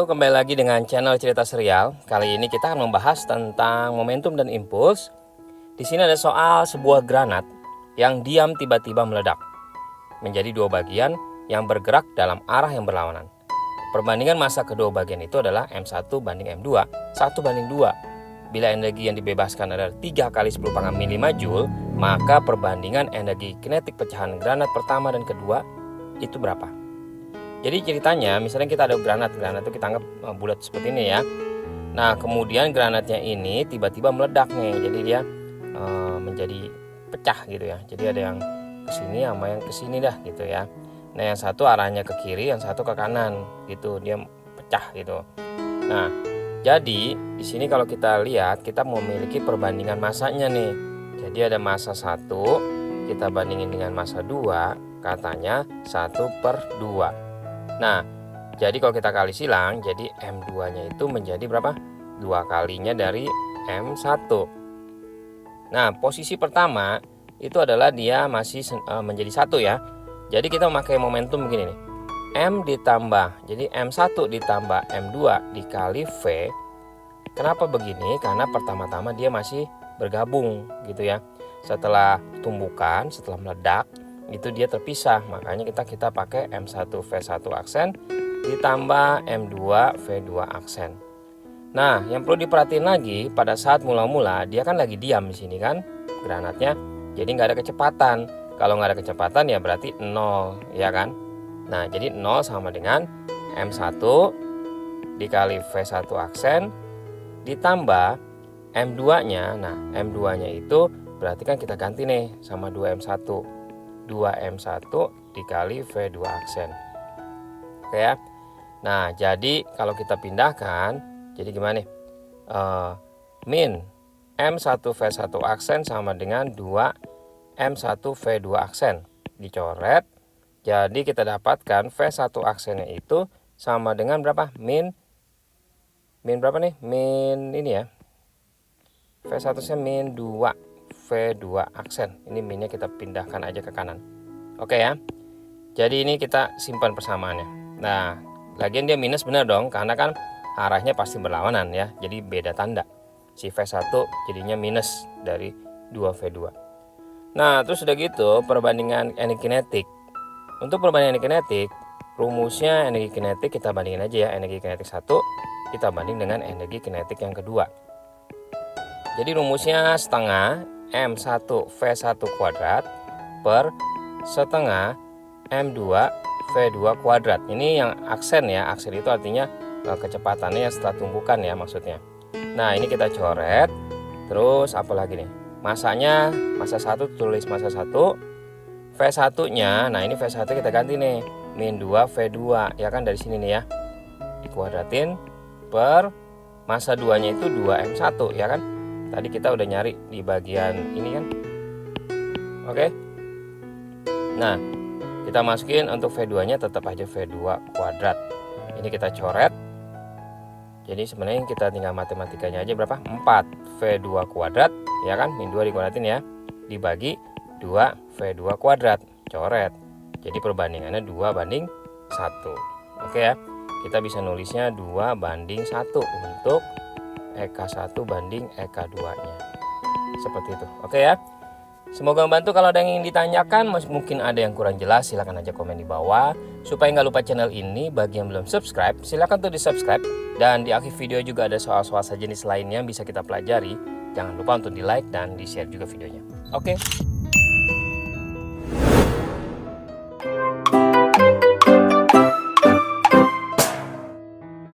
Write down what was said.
kembali lagi dengan channel Cerita Serial. Kali ini kita akan membahas tentang momentum dan impuls. Di sini ada soal sebuah granat yang diam tiba-tiba meledak menjadi dua bagian yang bergerak dalam arah yang berlawanan. Perbandingan massa kedua bagian itu adalah M1 banding M2, 1:2. Bila energi yang dibebaskan adalah 3 kali 10⁻⁴ Joule, maka perbandingan energi kinetik pecahan granat pertama dan kedua itu berapa? Jadi ceritanya, misalnya kita ada granat itu kita anggap bulat seperti ini ya. Nah, kemudian granatnya ini tiba-tiba meledak nih, jadi dia menjadi pecah gitu ya. Jadi ada yang ke sini sama yang ke sini dah gitu ya. Nah, yang satu arahnya ke kiri, yang satu ke kanan gitu, dia pecah gitu. Nah, jadi di sini kalau kita lihat, kita memiliki perbandingan massanya nih. Jadi ada massa 1, kita bandingin dengan massa 2, katanya 1/2. Nah, jadi kalau kita kali silang, jadi M2-nya itu menjadi berapa? 2 kalinya dari M1. Nah, posisi pertama itu adalah dia masih menjadi 1 ya. Jadi kita memakai momentum begini nih. M ditambah, jadi M1 ditambah M2 dikali V. Kenapa begini? Karena pertama-tama dia masih bergabung gitu ya. Setelah tumbukan, setelah meledak, itu dia terpisah, makanya kita pakai M1 V1 aksen ditambah M2 V2 aksen. Nah, yang perlu diperhatiin lagi, pada saat mula-mula dia kan lagi diam di sini kan granatnya, jadi nggak ada kecepatan. Kalau nggak ada kecepatan ya berarti 0 ya kan. Nah, jadi 0 sama dengan M1 dikali V1 aksen ditambah M2-nya. Nah, M2-nya itu berarti kan kita ganti nih sama 2M1. 2M1 dikali V2 aksen. Oke ya. Nah, jadi kalau kita pindahkan, jadi gimana nih? Min M1 V1 aksen sama dengan 2M1 V2 aksen. Dicoret. Jadi kita dapatkan V1 aksennya itu sama dengan berapa? Min berapa nih? Min ini ya. V1-nya min 2. V2 aksen. Ini minnya kita pindahkan aja ke kanan. Oke ya. Jadi ini kita simpan persamaannya. Nah, lagian dia minus benar dong, karena kan arahnya pasti berlawanan ya. Jadi beda tanda. Si V1 jadinya minus dari 2V2. Nah, terus udah gitu perbandingan energi kinetik. Untuk perbandingan energi kinetik, rumusnya energi kinetik kita bandingin aja ya. Energi kinetik 1 kita banding dengan energi kinetik yang kedua. Jadi rumusnya setengah M1 V1 kuadrat per setengah M2 V2 kuadrat. Ini yang aksen ya. Aksen itu artinya kecepatannya setelah tumbukan ya maksudnya. Nah, ini kita coret. Terus apa lagi nih? Masanya, massa 1 tulis massa 1. V1-nya, nah ini V1 kita ganti nih. Min 2 V2 ya kan dari sini nih ya. Dikuadratin per massa 2-nya itu 2M1 ya kan. Tadi kita udah nyari di bagian ini kan. Oke. Nah, kita masukin untuk V2-nya tetap aja V2 kuadrat. Ini kita coret. Jadi sebenarnya kita tinggal matematikanya aja berapa? 4 V2 kuadrat, ya kan? Min 2 dikuadratin ya. Dibagi 2 V2 kuadrat. Coret. Jadi perbandingannya 2:1. Oke ya. Kita bisa nulisnya 2:1 untuk EK1 banding EK2-nya. Seperti itu. Oke ya. Semoga membantu. Kalau ada yang ingin ditanyakan, mungkin ada yang kurang jelas, silahkan aja komen di bawah. Supaya nggak lupa channel ini, bagi yang belum subscribe, silahkan tuh di subscribe. Dan di akhir video juga ada soal-soal sejenis lainnya yang bisa kita pelajari. Jangan lupa untuk di like dan di share juga videonya. Oke.